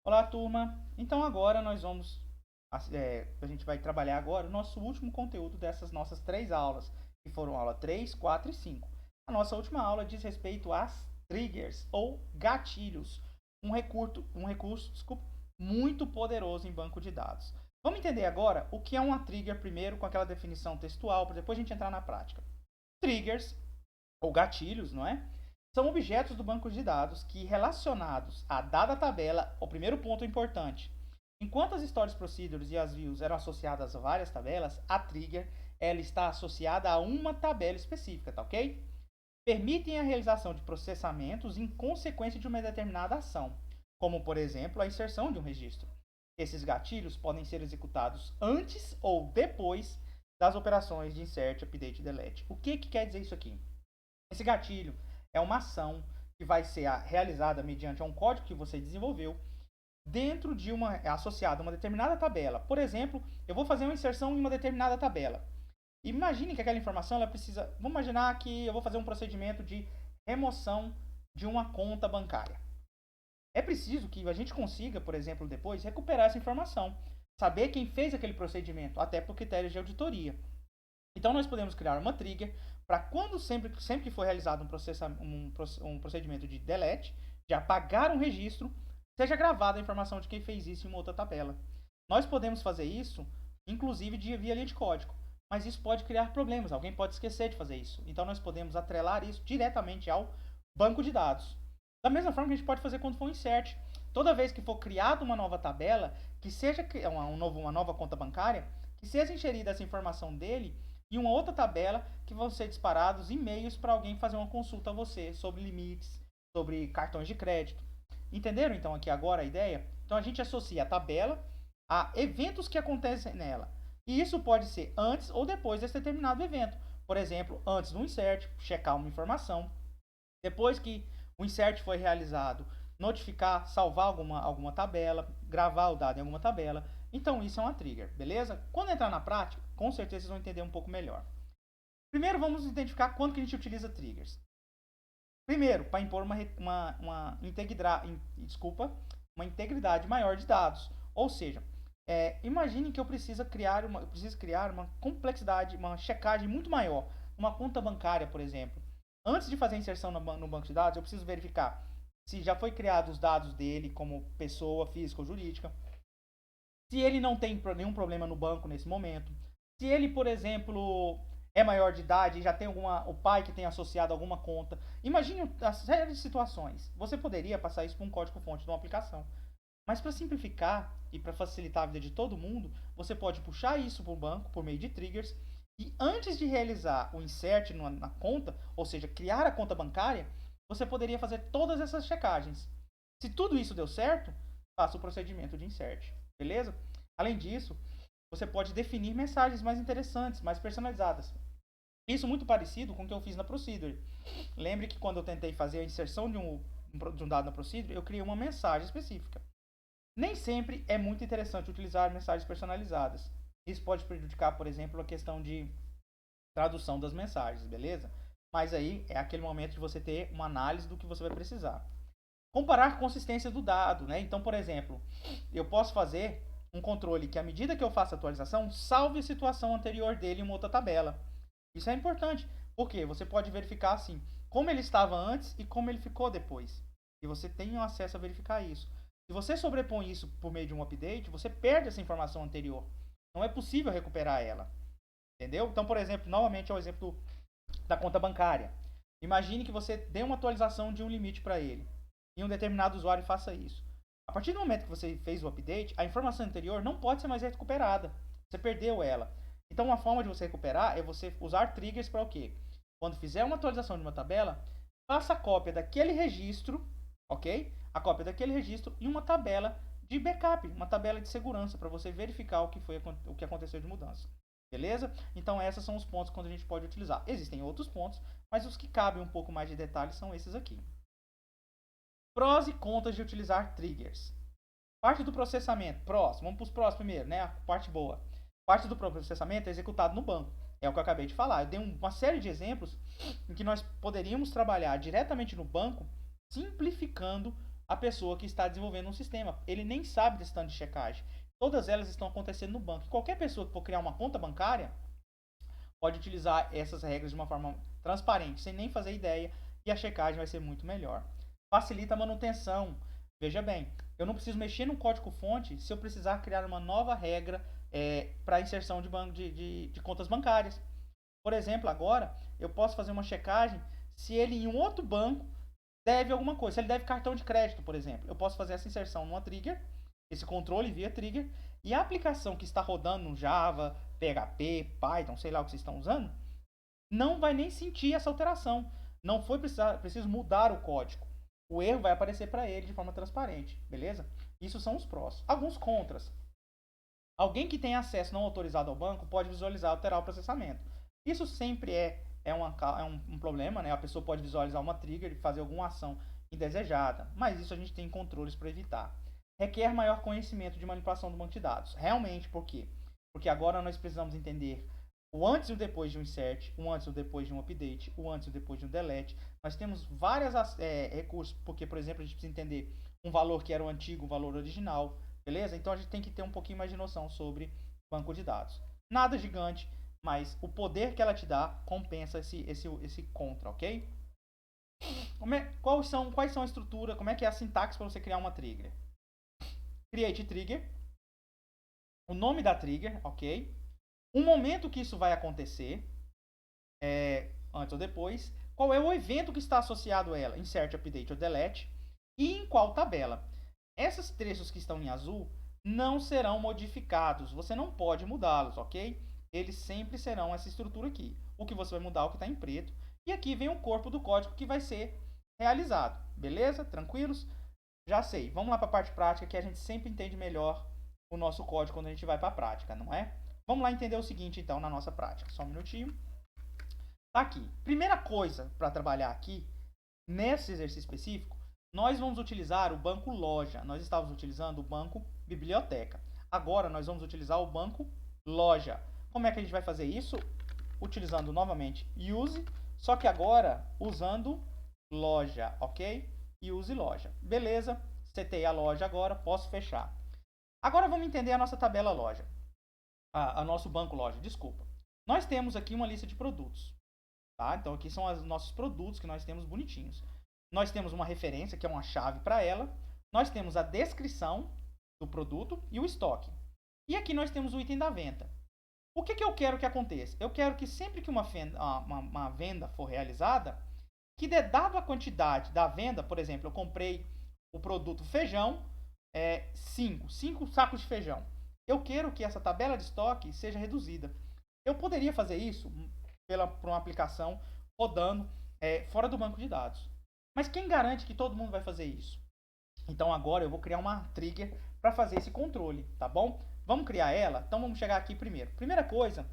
Olá, turma. Então agora a gente vai trabalhar agora o nosso último conteúdo dessas nossas 3 aulas, que foram aula 3, 4 e 5. A nossa última aula diz respeito às triggers ou gatilhos, um recurso, desculpa, muito poderoso em banco de dados. Vamos entender agora o que é uma trigger primeiro com aquela definição textual, para depois a gente entrar na prática. Triggers ou gatilhos, não é? São objetos do banco de dados que, relacionados a dada tabela, o primeiro ponto importante. Enquanto as storage procedures e as views eram associadas a várias tabelas, a trigger ela está associada a uma tabela específica, tá ok? Permitem a realização de processamentos em consequência de uma determinada ação, como por exemplo a inserção de um registro. Esses gatilhos podem ser executados antes ou depois das operações de insert, update e delete. O que quer dizer isso aqui? Esse gatilho é uma ação que vai ser realizada mediante um código que você desenvolveu dentro de associado a uma determinada tabela. Por exemplo, eu vou fazer uma inserção em uma determinada tabela. Imagine que aquela informação ela precisa. Vamos imaginar que eu vou fazer um procedimento de remoção de uma conta bancária. É preciso que a gente consiga, por exemplo, depois recuperar essa informação, saber quem fez aquele procedimento, até por critérios de auditoria. Então nós podemos criar uma trigger para quando sempre que for realizado um procedimento de delete, de apagar um registro, seja gravada a informação de quem fez isso em uma outra tabela. Nós podemos fazer isso, inclusive via linha de código, mas isso pode criar problemas, alguém pode esquecer de fazer isso. Então nós podemos atrelar isso diretamente ao banco de dados. Da mesma forma que a gente pode fazer quando for um insert. Toda vez que for criada uma nova tabela, que seja uma nova conta bancária, que seja inserida essa informação dele e uma outra tabela que vão ser disparados e-mails para alguém fazer uma consulta a você sobre limites, sobre cartões de crédito. Entenderam então aqui agora a ideia? Então a gente associa a tabela a eventos que acontecem nela. E isso pode ser antes ou depois desse determinado evento. Por exemplo, antes do insert, checar uma informação. Depois que o insert foi realizado, notificar, salvar alguma tabela, gravar o dado em alguma tabela. Então isso é uma trigger, beleza? Quando entrar na prática, com certeza vocês vão entender um pouco melhor. Primeiro vamos identificar quando que a gente utiliza triggers. Primeiro, para impor uma integridade maior de dados. Ou seja, imagine que eu preciso criar uma complexidade, uma checagem muito maior. Uma conta bancária, por exemplo. Antes de fazer a inserção no banco de dados, eu preciso verificar se já foi criado os dados dele como pessoa física ou jurídica, se ele não tem nenhum problema no banco nesse momento, se ele, por exemplo, é maior de idade e já tem o pai que tem associado alguma conta. Imagine a série de situações. Você poderia passar isso para um código-fonte de uma aplicação. Mas para simplificar e para facilitar a vida de todo mundo, você pode puxar isso para o banco por meio de triggers e antes de realizar o insert na conta, ou seja, criar a conta bancária, você poderia fazer todas essas checagens. Se tudo isso deu certo, faça o procedimento de insert. Beleza? Além disso, você pode definir mensagens mais interessantes, mais personalizadas. Isso muito parecido com o que eu fiz na Procedure. Lembre que quando eu tentei fazer a inserção de um dado na Procedure, eu criei uma mensagem específica. Nem sempre é muito interessante utilizar mensagens personalizadas. Isso pode prejudicar, por exemplo, a questão de tradução das mensagens, beleza? Mas aí é aquele momento de você ter uma análise do que você vai precisar. Comparar a consistência do dado, né? Então, por exemplo, eu posso fazer um controle que, à medida que eu faço a atualização, salve a situação anterior dele em uma outra tabela. Isso é importante, porque você pode verificar assim, como ele estava antes e como ele ficou depois. E você tem acesso a verificar isso. Se você sobrepõe isso por meio de um update, você perde essa informação anterior. Não é possível recuperar ela. Entendeu? Então, por exemplo, novamente é o exemplo da conta bancária. Imagine que você dê uma atualização de um limite para ele. E um determinado usuário faça isso. A partir do momento que você fez o update, a informação anterior não pode ser mais recuperada. Você perdeu ela. Então, uma forma de você recuperar é você usar triggers para o quê? Quando fizer uma atualização de uma tabela, faça a cópia daquele registro, ok? A cópia daquele registro em uma tabela de backup, uma tabela de segurança para você verificar o que aconteceu de mudança. Beleza? Então, esses são os pontos que a gente pode utilizar. Existem outros pontos, mas os que cabem um pouco mais de detalhes são esses aqui. Prós e contras de utilizar triggers. Parte do processamento. Prós. Vamos para os prós primeiro, né? A parte boa. Parte do processamento é executado no banco. É o que eu acabei de falar. Eu dei uma série de exemplos em que nós poderíamos trabalhar diretamente no banco, simplificando a pessoa que está desenvolvendo um sistema. Ele nem sabe desse tanto de checagem. Todas elas estão acontecendo no banco. Qualquer pessoa que for criar uma conta bancária pode utilizar essas regras de uma forma transparente, sem nem fazer ideia, e a checagem vai ser muito melhor. Facilita a manutenção. Veja bem, eu não preciso mexer no código-fonte se eu precisar criar uma nova regra para inserção de contas bancárias. Por exemplo, agora eu posso fazer uma checagem se ele em um outro banco deve alguma coisa. Se ele deve cartão de crédito, por exemplo, eu posso fazer essa inserção numa trigger, esse controle via trigger, e a aplicação que está rodando no Java, PHP, Python, sei lá o que vocês estão usando, não vai nem sentir essa alteração. Não foi preciso mudar o código. O erro vai aparecer para ele de forma transparente, beleza? Isso são os prós. Alguns contras. Alguém que tem acesso não autorizado ao banco pode visualizar e alterar o processamento. Isso sempre é um problema, né? A pessoa pode visualizar uma trigger e fazer alguma ação indesejada, mas isso a gente tem controles para evitar. Requer maior conhecimento de manipulação do banco de dados. Realmente, por quê? Porque agora nós precisamos entender o antes e o depois de um insert, o antes e o depois de um update, o antes e o depois de um delete. Nós temos vários recursos, porque, por exemplo, a gente precisa entender um valor que era o antigo, um valor original, beleza? Então a gente tem que ter um pouquinho mais de noção sobre banco de dados. Nada gigante, mas o poder que ela te dá compensa esse contra, ok? Quais são a estrutura, como é que é a sintaxe para você criar uma trigger? Create trigger, o nome da trigger, ok? O momento que isso vai acontecer, antes ou depois, qual é o evento que está associado a ela, insert, update ou delete, e em qual tabela. Esses trechos que estão em azul não serão modificados, você não pode mudá-los, ok? Eles sempre serão essa estrutura aqui. O que você vai mudar é o que está em preto, e aqui vem o corpo do código que vai ser realizado, beleza? Tranquilos? Já sei, vamos lá para a parte prática, que a gente sempre entende melhor o nosso código quando a gente vai para a prática, não é? Vamos lá entender o seguinte, então, na nossa prática. Só um minutinho. Tá aqui. Primeira coisa para trabalhar aqui, nesse exercício específico, nós vamos utilizar o banco loja. Nós estávamos utilizando o banco biblioteca. Agora, nós vamos utilizar o banco loja. Como é que a gente vai fazer isso? Utilizando novamente use, só que agora usando loja, ok? Use loja. Beleza, setei a loja agora, posso fechar. Agora vamos entender a nossa tabela loja. A nosso banco loja, desculpa. Nós temos aqui uma lista de produtos. Tá? Então aqui são os nossos produtos que nós temos bonitinhos. Nós temos uma referência, que é uma chave para ela. Nós temos a descrição do produto e o estoque. E aqui nós temos o item da venda. O que eu quero que aconteça? Eu quero que sempre que uma venda for realizada, que dado a quantidade da venda, por exemplo, eu comprei o produto feijão, 5 sacos de feijão. Eu quero que essa tabela de estoque seja reduzida. Eu poderia fazer isso por uma aplicação rodando fora do banco de dados. Mas quem garante que todo mundo vai fazer isso? Então agora eu vou criar uma trigger para fazer esse controle, tá bom? Vamos criar ela? Então vamos chegar aqui primeiro. Primeira coisa,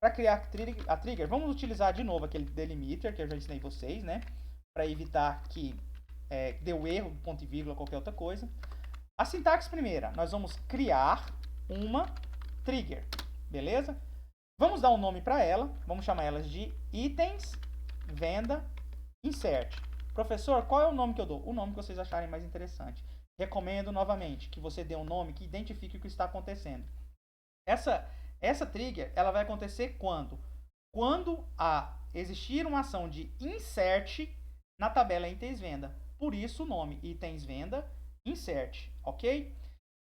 para criar a trigger, vamos utilizar de novo aquele delimiter que eu já ensinei vocês, né? Para evitar que deu erro, ponto e vírgula, qualquer outra coisa. A sintaxe primeira, nós vamos criar uma trigger, beleza? Vamos dar um nome para ela, vamos chamar elas de itens, venda, insert. Professor, qual é o nome que eu dou? O nome que vocês acharem mais interessante. Recomendo novamente que você dê um nome que identifique o que está acontecendo. Essa trigger, ela vai acontecer quando? Quando existir uma ação de insert na tabela itens venda. Por isso o nome itens venda insert, ok?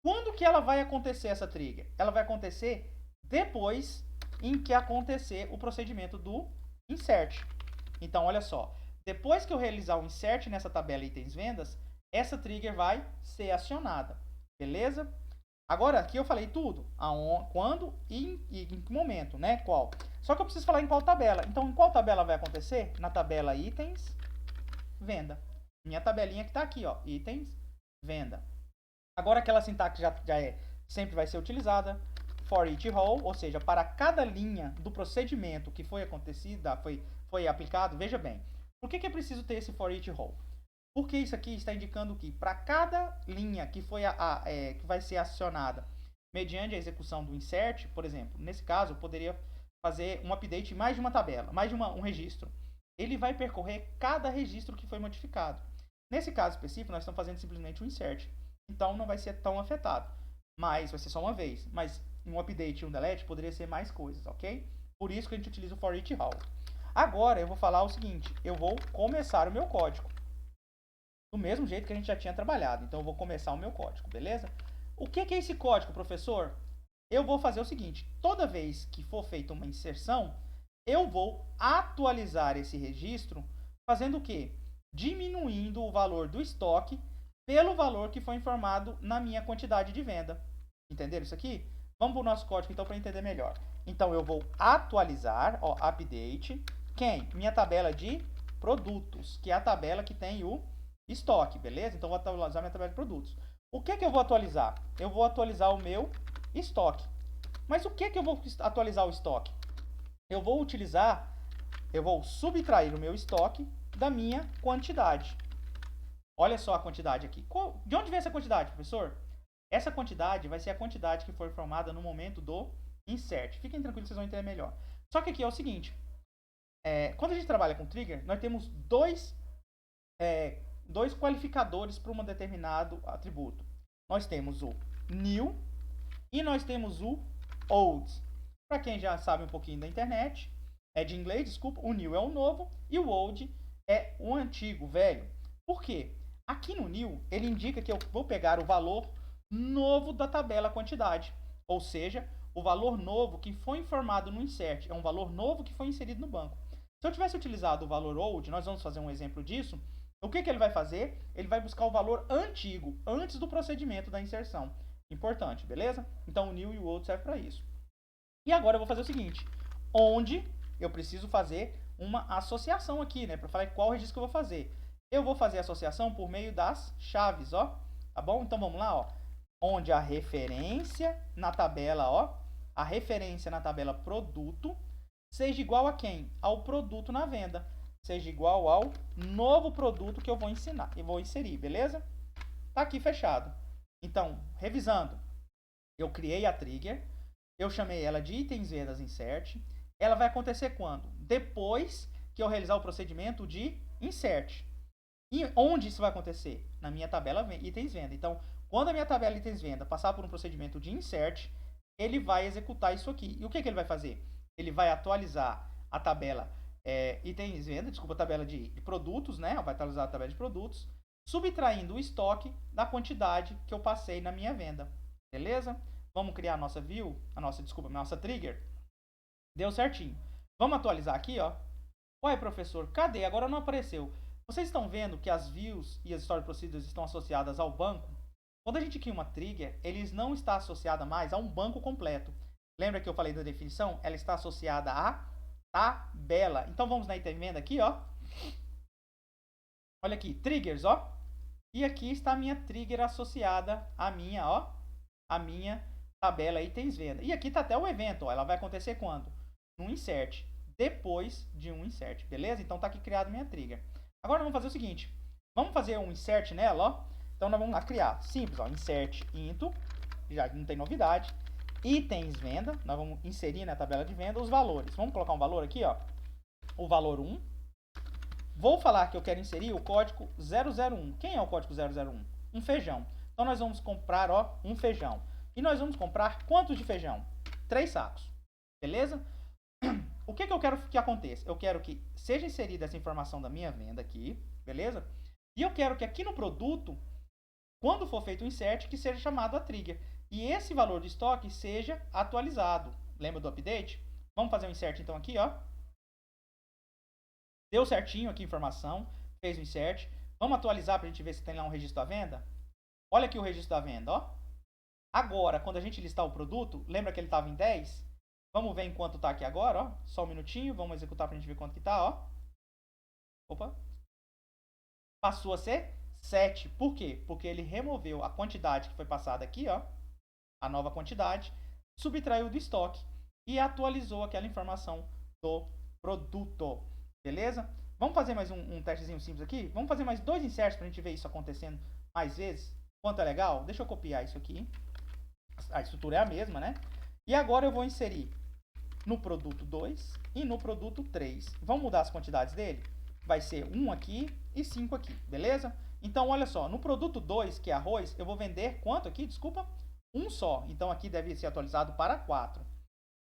Quando que ela vai acontecer essa trigger? Ela vai acontecer depois em que acontecer o procedimento do insert. Então, olha só. Depois que eu realizar o insert nessa tabela itens vendas, essa trigger vai ser acionada. Beleza? Agora, aqui eu falei tudo. Quando e em que momento, né? Qual. Só que eu preciso falar em qual tabela. Então, em qual tabela vai acontecer? Na tabela itens venda. Minha tabelinha que está aqui, ó. Itens venda. Agora aquela sintaxe já sempre vai ser utilizada. For each row, ou seja, para cada linha do procedimento que foi acontecida, foi aplicado. Veja bem, por que é preciso ter esse for each row? Porque isso aqui está indicando que para cada linha que que vai ser acionada mediante a execução do insert, por exemplo, nesse caso eu poderia fazer um update em mais de uma tabela, mais de um registro. Ele vai percorrer cada registro que foi modificado. Nesse caso específico, nós estamos fazendo simplesmente um insert. Então, não vai ser tão afetado. Mas vai ser só uma vez. Mas um update e um delete poderia ser mais coisas, ok? Por isso que a gente utiliza o for each all. Agora, eu vou falar o seguinte. Eu vou começar o meu código. Do mesmo jeito que a gente já tinha trabalhado. Então, eu vou começar o meu código, beleza? O que é esse código, professor? Eu vou fazer o seguinte. Toda vez que for feita uma inserção, eu vou atualizar esse registro fazendo o quê? Diminuindo o valor do estoque pelo valor que foi informado na minha quantidade de venda. Entenderam isso aqui? Vamos para o nosso código então para entender melhor. Então eu vou atualizar, ó, update, quem? Minha tabela de produtos, que é a tabela que tem o estoque, beleza? Então eu vou atualizar minha tabela de produtos. O que eu vou atualizar? Eu vou atualizar o meu estoque. Mas o que eu vou atualizar o estoque? Eu vou subtrair o meu estoque da minha quantidade. Olha só a quantidade aqui. De onde vem essa quantidade, professor? Essa quantidade vai ser a quantidade que foi formada no momento do insert. Fiquem tranquilos, vocês vão entender melhor. Só que aqui é o seguinte. Quando a gente trabalha com trigger, nós temos dois qualificadores para um determinado atributo. Nós temos o new e nós temos o old. Para quem já sabe um pouquinho da internet, de inglês, desculpa, o new é o novo e o old é o antigo, velho. Por quê? Aqui no new, ele indica que eu vou pegar o valor novo da tabela quantidade. Ou seja, o valor novo que foi informado no insert. É um valor novo que foi inserido no banco. Se eu tivesse utilizado o valor old, nós vamos fazer um exemplo disso. O que ele vai fazer? Ele vai buscar o valor antigo, antes do procedimento da inserção. Importante, beleza? Então o new e o old serve para isso. E agora eu vou fazer o seguinte. Onde eu preciso fazer uma associação aqui, né? Para falar qual registro que eu vou fazer. Eu vou fazer a associação por meio das chaves, ó. Tá bom? Então vamos lá, ó. Onde a referência na tabela, ó. A referência na tabela produto seja igual a quem? Ao produto na venda. Seja igual ao novo produto que eu vou ensinar e vou inserir, beleza? Tá aqui fechado. Então, revisando. Eu criei a trigger. Eu chamei ela de itens vendas insert. Ela vai acontecer quando? Depois que eu realizar o procedimento de insert. E onde isso vai acontecer? Na minha tabela itens venda. Então, quando a minha tabela itens venda passar por um procedimento de insert, ele vai executar isso aqui. E o que ele vai fazer? Ele vai atualizar a tabela itens venda, desculpa, a tabela de produtos, né? Vai atualizar a tabela de produtos, subtraindo o estoque da quantidade que eu passei na minha venda. Beleza? Vamos criar a nossa view, nossa trigger. Deu certinho. Vamos atualizar aqui, ó. Ué, professor, cadê? Agora não apareceu. Vocês estão vendo que as views e as story procedures estão associadas ao banco? Quando a gente cria uma trigger, eles não está associada mais a um banco completo. Lembra que eu falei da definição? Ela está associada à tabela. Então vamos na item venda aqui, ó. Olha aqui, triggers, ó. E aqui está a minha trigger associada à minha, ó, a minha tabela itens venda. E aqui está até o evento, ó. Ela vai acontecer quando? No insert. Depois de um insert, beleza? Então tá aqui criado minha trigger. Agora vamos fazer o seguinte. Vamos fazer um insert nela, ó. Então nós vamos lá criar. Simples, ó. Insert into. Já não tem novidade. Itens venda. Nós vamos inserir na tabela de venda os valores. Vamos colocar um valor aqui, ó. O valor 1. Vou falar que eu quero inserir o código 001. Quem é o código 001? Um feijão. Então nós vamos comprar, ó, um feijão. E nós vamos comprar quantos de feijão? 3 sacos. Beleza? O que eu quero que aconteça? Eu quero que seja inserida essa informação da minha venda aqui, beleza? E eu quero que aqui no produto, quando for feito o insert, que seja chamado a trigger. E esse valor de estoque seja atualizado. Lembra do update? Vamos fazer um insert então aqui, ó. Deu certinho aqui a informação, fez o insert. Vamos atualizar para a gente ver se tem lá um registro da venda? Olha aqui o registro da venda, ó. Agora, quando a gente listar o produto, lembra que ele estava em 10? Vamos ver em quanto está aqui agora, ó. Só um minutinho, vamos executar para a gente ver quanto que está, ó. Opa. Passou a ser 7. Por quê? Porque ele removeu a quantidade que foi passada aqui, ó. A nova quantidade. Subtraiu do estoque. E atualizou aquela informação do produto. Beleza? Vamos fazer mais um testezinho simples aqui? Vamos fazer mais 2 inserts para a gente ver isso acontecendo mais vezes? Quanto é legal? Deixa eu copiar isso aqui. A estrutura é a mesma, né? E agora eu vou inserir no produto 2 e no produto 3. Vamos mudar as quantidades dele? Vai ser 1 aqui e 5 aqui, beleza? Então, olha só, no produto 2, que é arroz, eu vou vender quanto aqui? Desculpa, um só. Então, aqui deve ser atualizado para 4.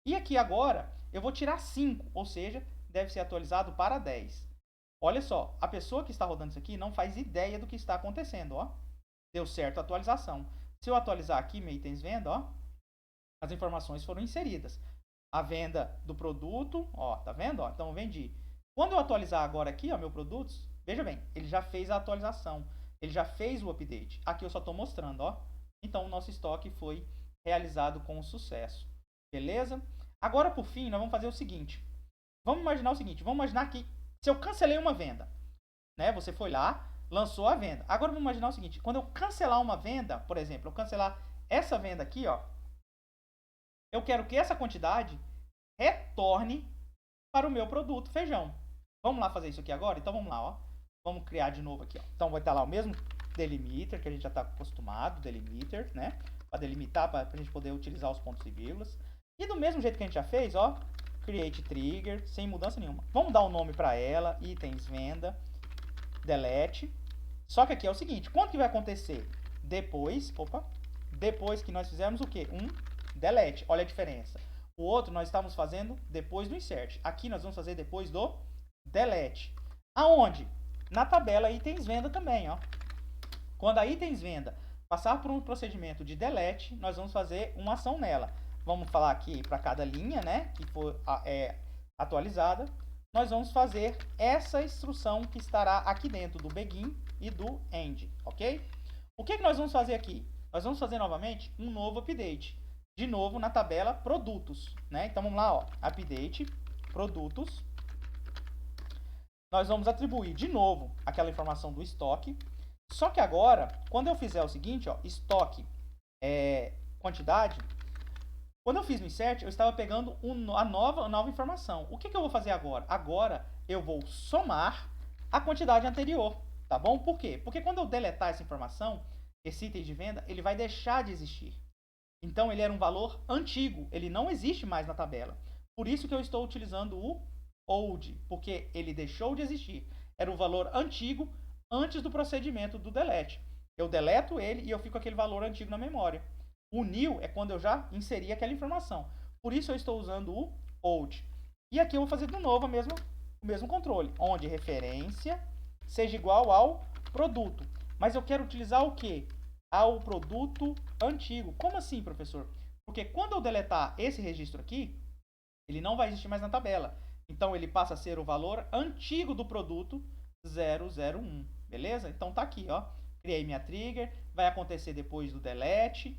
E aqui agora, eu vou tirar 5, ou seja, deve ser atualizado para 10. Olha só, a pessoa que está rodando isso aqui não faz ideia do que está acontecendo, ó. Deu certo a atualização. Se eu atualizar aqui, meu itens venda, ó, as informações foram inseridas. A venda do produto, ó, tá vendo? Ó? Então, eu vendi. Quando eu atualizar agora aqui, ó, meu produtos, veja bem, ele já fez a atualização, ele já fez o update. Aqui eu só estou mostrando, ó. Então, o nosso estoque foi realizado com sucesso. Beleza? Agora, por fim, nós vamos fazer o seguinte. Vamos imaginar o seguinte, vamos imaginar que se eu cancelei uma venda, né? Você foi lá, lançou a venda. Agora vamos imaginar o seguinte, quando eu cancelar uma venda, por exemplo, eu cancelar essa venda aqui, ó, eu quero que essa quantidade retorne para o meu produto feijão. Vamos lá fazer isso aqui agora? Então vamos lá, ó. Vamos criar de novo aqui, ó. Então vai estar lá o mesmo delimiter que a gente já está acostumado, delimiter, né? Para delimitar, para a gente poder utilizar os pontos e vírgulas. E do mesmo jeito que a gente já fez, ó, create trigger, sem mudança nenhuma. Vamos dar um nome para ela, itens venda, delete. Só que aqui é o seguinte, quando que vai acontecer? Depois que nós fizermos o quê? Um delete. Olha a diferença. O outro nós estamos fazendo depois do insert. Aqui nós vamos fazer depois do delete. Aonde? Na tabela itens venda também, ó. Quando a itens venda passar por um procedimento de delete, nós vamos fazer uma ação nela. Vamos falar aqui para cada linha, né, que for atualizada, nós vamos fazer essa instrução que estará aqui dentro do begin e do end, ok? O que nós vamos fazer aqui? Nós vamos fazer novamente um novo update. De novo na tabela produtos, né? Então vamos lá, ó, update produtos. Nós vamos atribuir de novo aquela informação do estoque. Só que agora, quando eu fizer o seguinte, ó, estoque quantidade, quando eu fiz no insert, eu estava pegando a nova informação. O que eu vou fazer agora? Agora eu vou somar a quantidade anterior, tá bom? Por quê? Porque quando eu deletar essa informação, esse item de venda, ele vai deixar de existir. Então, ele era um valor antigo, ele não existe mais na tabela. Por isso que eu estou utilizando o old, porque ele deixou de existir. Era um valor antigo antes do procedimento do delete. Eu deleto ele e eu fico com aquele valor antigo na memória. O new é quando eu já inseri aquela informação. Por isso eu estou usando o old. E aqui eu vou fazer de novo o mesmo controle, onde referência seja igual ao produto. Mas eu quero utilizar o quê? Ao produto antigo. Como assim, professor? Porque quando eu deletar esse registro aqui, ele não vai existir mais na tabela. Então, ele passa a ser o valor antigo do produto 001. Beleza? Então, tá aqui, ó. Criei minha trigger. Vai acontecer depois do delete.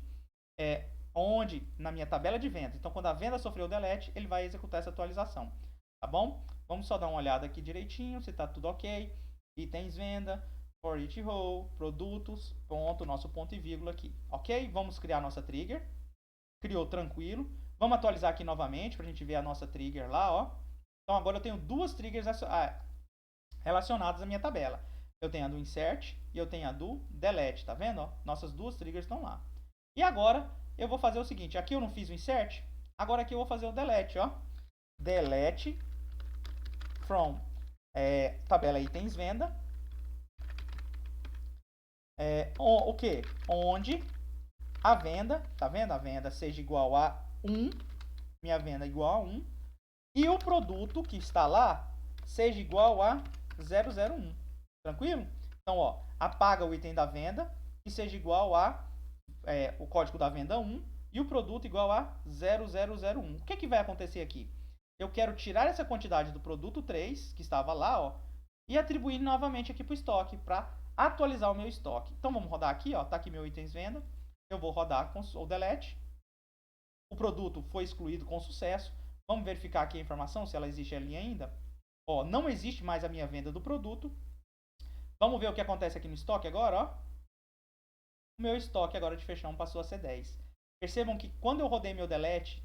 Onde? Na minha tabela de vendas. Então, quando a venda sofreu o delete, ele vai executar essa atualização. Tá bom? Vamos só dar uma olhada aqui direitinho, se tá tudo ok. Itens venda. For each row, produtos, ponto, nosso ponto e vírgula aqui, ok? Vamos criar nossa trigger, criou tranquilo, vamos atualizar aqui novamente para a gente ver a nossa trigger lá, ó. Então agora eu tenho duas triggers relacionadas à minha tabela, eu tenho a do insert e eu tenho a do delete, tá vendo? Ó? Nossas duas triggers estão lá. E agora eu vou fazer o seguinte, aqui eu não fiz o insert, agora aqui eu vou fazer o delete, ó. Delete from tabela itens venda, o que? Onde a venda, tá vendo? A venda seja igual a 1, minha venda igual a 1, e o produto que está lá seja igual a 001. Tranquilo? Então, ó, apaga o item da venda e seja igual a o código da venda 1 e o produto igual a 0001. O que vai acontecer aqui? Eu quero tirar essa quantidade do produto 3, que estava lá, ó, e atribuir novamente aqui para o estoque, para atualizar o meu estoque. Então vamos rodar aqui, ó, tá aqui meu itens venda. Eu vou rodar com o delete. O produto foi excluído com sucesso. Vamos verificar aqui a informação, se ela existe ali ainda. Ó, não existe mais a minha venda do produto. Vamos ver o que acontece aqui no estoque agora, ó. O meu estoque agora de feijão passou a ser 10. Percebam que quando eu rodei meu delete,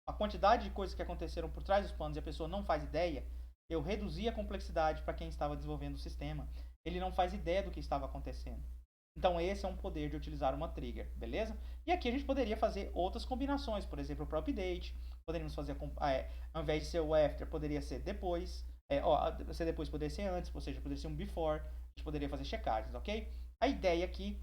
a quantidade de coisas que aconteceram por trás dos panos e a pessoa não faz ideia, eu reduzi a complexidade para quem estava desenvolvendo o sistema. Ele não faz ideia do que estava acontecendo. Então esse é um poder de utilizar uma trigger, beleza? E aqui a gente poderia fazer outras combinações, por exemplo, o próprio update, poderíamos fazer, ao invés de ser o after, poderia ser depois, ser depois poderia ser antes, ou seja, poderia ser um before, a gente poderia fazer checagens, ok? A ideia aqui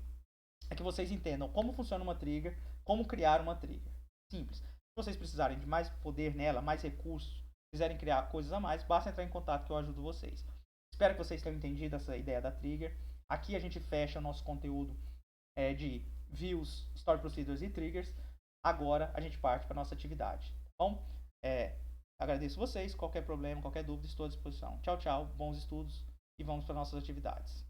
é que vocês entendam como funciona uma trigger, como criar uma trigger. Simples. Se vocês precisarem de mais poder nela, mais recursos, quiserem criar coisas a mais, basta entrar em contato que eu ajudo vocês. Espero que vocês tenham entendido essa ideia da trigger. Aqui a gente fecha o nosso conteúdo de views, story procedures e triggers. Agora a gente parte para a nossa atividade. Tá bom? Agradeço vocês. Qualquer problema, qualquer dúvida, estou à disposição. Tchau, tchau. Bons estudos e vamos para nossas atividades.